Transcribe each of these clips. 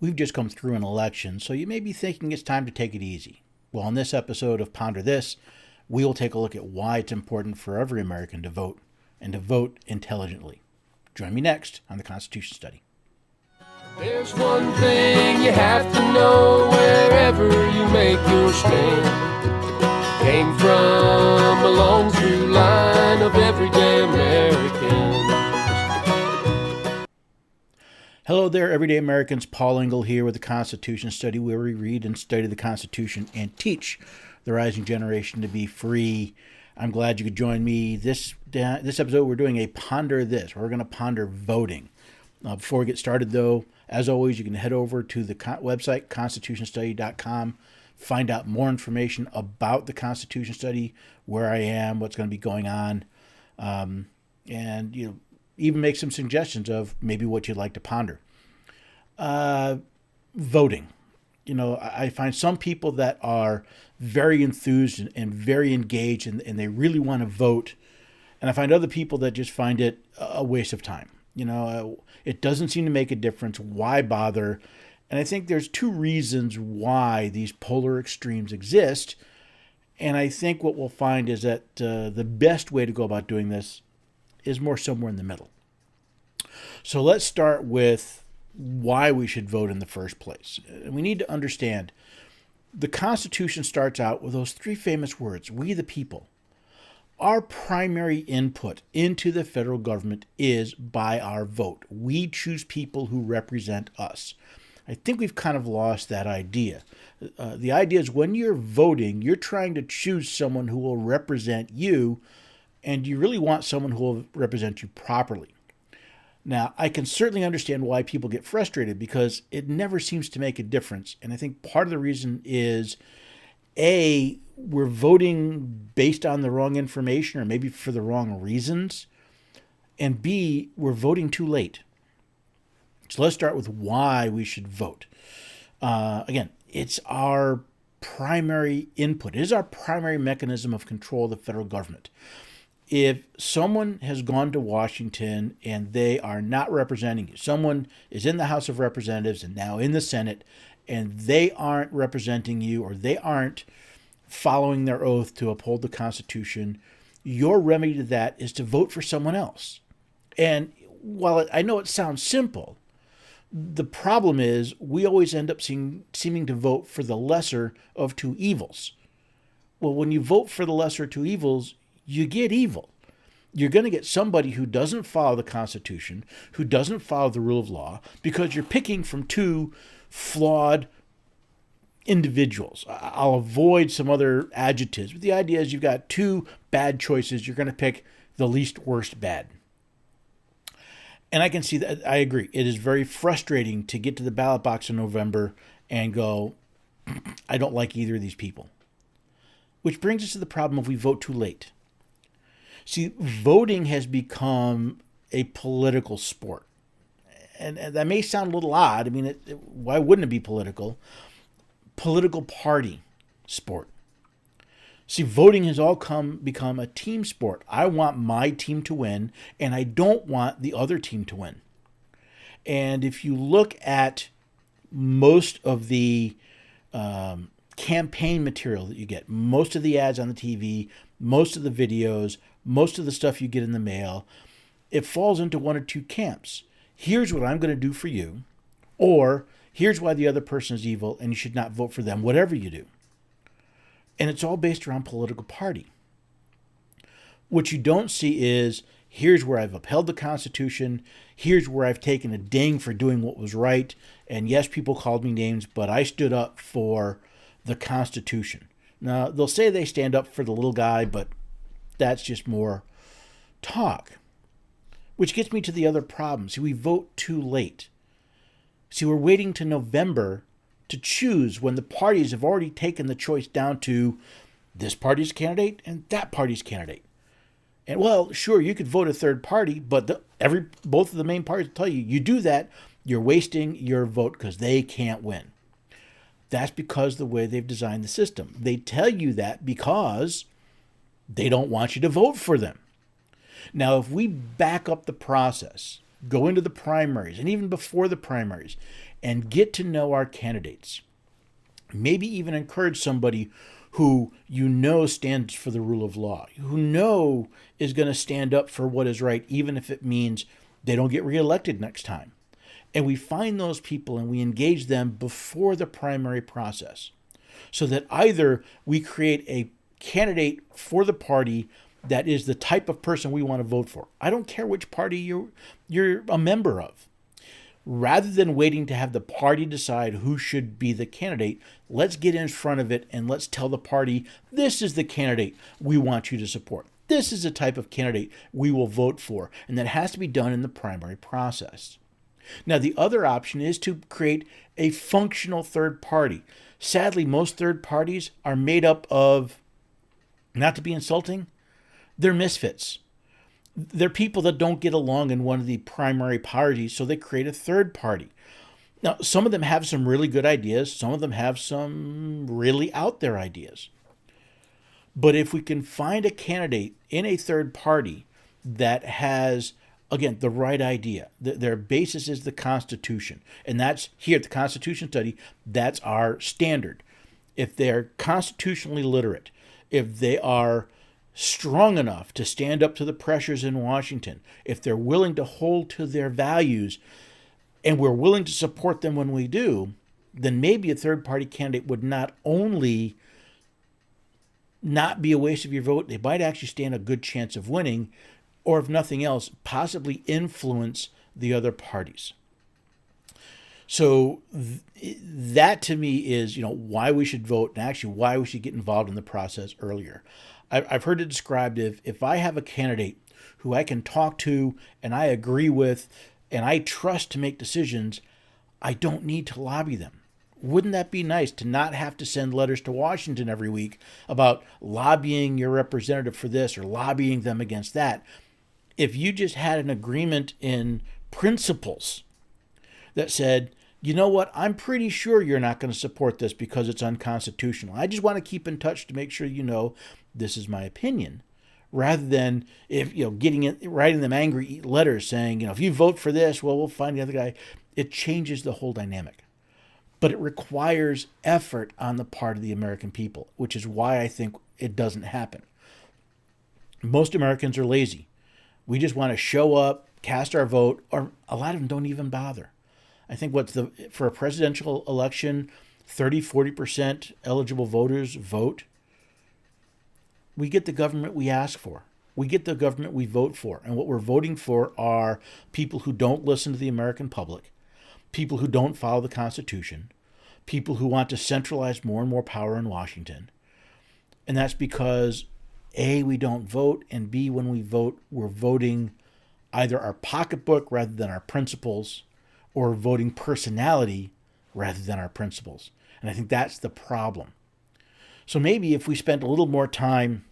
We've just come through an election, so you may be thinking it's time to take it easy. Well, in this episode of Ponder This, we will take a look at why it's important for every American to vote, and to vote intelligently. Join me next on the Constitution Study. There's one thing you have to know wherever you make your stand. Came from a long through line of everyday Americans. Hello there, everyday Americans. Paul Engel here with the Constitution Study, where we read and study the Constitution and teach the rising generation to be free. I'm glad you could join me. This episode, we're doing a Ponder This. We're going to ponder voting. Before we get started, though, as always, you can head over to the website, constitutionstudy.com, find out more information about the Constitution Study, where I am, what's going to be going on, and even make some suggestions of maybe what you'd like to ponder. Voting. I find some people that are very enthused and very engaged, and they really want to vote. And I find other people that just find it a waste of time. It doesn't seem to make a difference. Why bother? And I think there's two reasons why these polar extremes exist. And I think what we'll find is that the best way to go about doing this is more somewhere in the middle. So let's start with why we should vote in the first place. And we need to understand the Constitution starts out with those three famous words, we the people. Our primary input into the federal government is by our vote. We choose people who represent us. I think we've kind of lost that idea. The idea is when you're voting, you're trying to choose someone who will represent you, and you really want someone who will represent you properly. Now, I can certainly understand why people get frustrated because it never seems to make a difference. And I think part of the reason is, A, we're voting based on the wrong information or maybe for the wrong reasons. And B, we're voting too late. So let's start with why we should vote. Again, it's our primary input. It is our primary mechanism of control of the federal government. If someone has gone to Washington and they are not representing you, someone is in the House of Representatives and now in the Senate, and they aren't representing you or they aren't following their oath to uphold the Constitution, your remedy to that is to vote for someone else. And while I know it sounds simple, the problem is we always end up seeming to vote for the lesser of two evils. Well, when you vote for the lesser of two evils, you get evil. You're going to get somebody who doesn't follow the Constitution, who doesn't follow the rule of law, because you're picking from two flawed individuals. I'll avoid some other adjectives, but the idea is you've got two bad choices. You're going to pick the least worst bad. And I can see that. I agree. It is very frustrating to get to the ballot box in November and go, I don't like either of these people. Which brings us to the problem of we vote too late. See, voting has become a political sport. And that may sound a little odd. I mean, why wouldn't it be political? Political party sport. See, voting has become a team sport. I want my team to win, and I don't want the other team to win. And if you look at most of the campaign material that you get, most of the ads on the TV, most of the videos, most of the stuff you get in the mail, it falls into one or two camps. Here's what I'm going to do for you, or here's why the other person is evil and you should not vote for them, whatever you do. And it's all based around political party. What you don't see is, here's where I've upheld the Constitution, here's where I've taken a ding for doing what was right, and yes, people called me names, but I stood up for the Constitution. Now, they'll say they stand up for the little guy, but that's just more talk. Which gets me to the other problem. See, we vote too late. See, we're waiting to November to choose when the parties have already taken the choice down to this party's candidate and that party's candidate. And well, sure, you could vote a third party, but both of the main parties tell you do that, you're wasting your vote because they can't win. That's because the way they've designed the system. They tell you that because they don't want you to vote for them. Now, if we back up the process go into the primaries and even before the primaries and get to know our candidates. Maybe even encourage somebody who you know stands for the rule of law, who know is going to stand up for what is right, even if it means they don't get reelected next time. And we find those people and we engage them before the primary process so that either we create a candidate for the party that is the type of person we want to vote for. I don't care which party you're a member of. Rather than waiting to have the party decide who should be the candidate, let's get in front of it and let's tell the party, this is the candidate we want you to support. This is the type of candidate we will vote for. And that has to be done in the primary process. Now, the other option is to create a functional third party. Sadly, most third parties are made up of, not to be insulting, they're misfits. They're people that don't get along in one of the primary parties, so they create a third party. Now, some of them have some really good ideas. Some of them have some really out there ideas. But if we can find a candidate in a third party that has, again, the right idea, their basis is the Constitution. And that's here at the Constitution Study, that's our standard. If they're constitutionally literate, if they are strong enough to stand up to the pressures in Washington, if they're willing to hold to their values, and we're willing to support them when we do, then maybe a third party candidate would not only not be a waste of your vote, they might actually stand a good chance of winning, or if nothing else, possibly influence the other parties. So that to me is, why we should vote and actually why we should get involved in the process earlier. I've heard it described if I have a candidate who I can talk to and I agree with and I trust to make decisions, I don't need to lobby them. Wouldn't that be nice to not have to send letters to Washington every week about lobbying your representative for this or lobbying them against that? If you just had an agreement in principles that said, you know what, I'm pretty sure you're not going to support this because it's unconstitutional. I just want to keep in touch to make sure you know this is my opinion. Rather than writing them angry letters saying, if you vote for this, well, we'll find the other guy. It changes the whole dynamic. But it requires effort on the part of the American people, which is why I think it doesn't happen. Most Americans are lazy. We just want to show up, cast our vote, or a lot of them don't even bother. I think for a presidential election, 30-40% eligible voters vote. We get the government we ask for. We get the government we vote for. And what we're voting for are people who don't listen to the American public, people who don't follow the Constitution, people who want to centralize more and more power in Washington. And that's because, A, we don't vote, and B, when we vote, we're voting either our pocketbook rather than our principles, or voting personality rather than our principles. And I think that's the problem. So maybe if we spent a little more time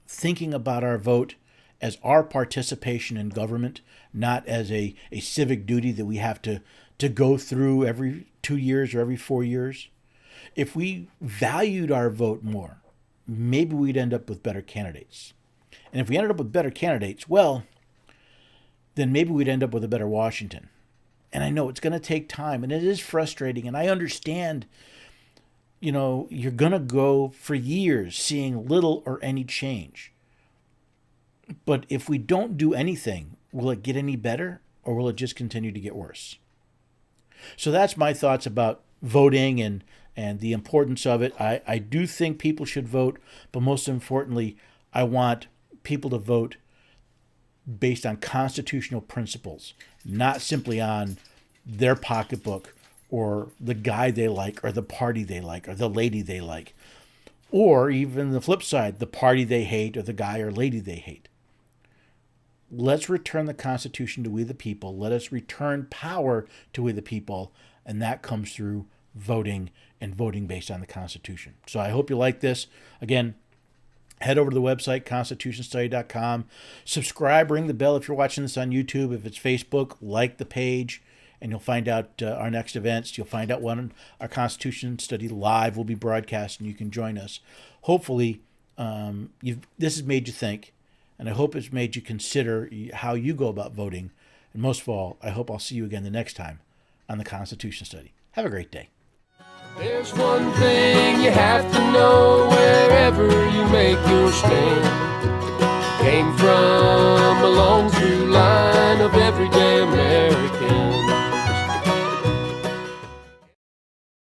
thinking about our vote as our participation in government, not as a civic duty that we have to go through every 2 years or every 4 years. If we valued our vote more, maybe we'd end up with better candidates. And if we ended up with better candidates, well, then maybe we'd end up with a better Washington. And I know it's going to take time, and it is frustrating, and I understand, you're going to go for years seeing little or any change. But if we don't do anything, will it get any better, or will it just continue to get worse? So that's my thoughts about voting and the importance of it. I do think people should vote, but most importantly, I want people to vote based on constitutional principles, not simply on their pocketbook or the guy they like or the party they like or the lady they like, or even the flip side, the party they hate or the guy or lady they hate. Let's return the Constitution to we the people. Let us return power to we the people, and that comes through voting and voting based on the Constitution. So I hope you like this. Again, head over to the website, constitutionstudy.com. Subscribe, ring the bell if you're watching this on YouTube. If it's Facebook, like the page, and you'll find out our next events. You'll find out when our Constitution Study Live will be broadcast, and you can join us. Hopefully, this has made you think, and I hope it's made you consider how you go about voting And most of all, I hope I'll see you again the next time on the Constitution Study. Have a great day. There's one thing you have to know wherever you make your stand. Came from a long through line of everyday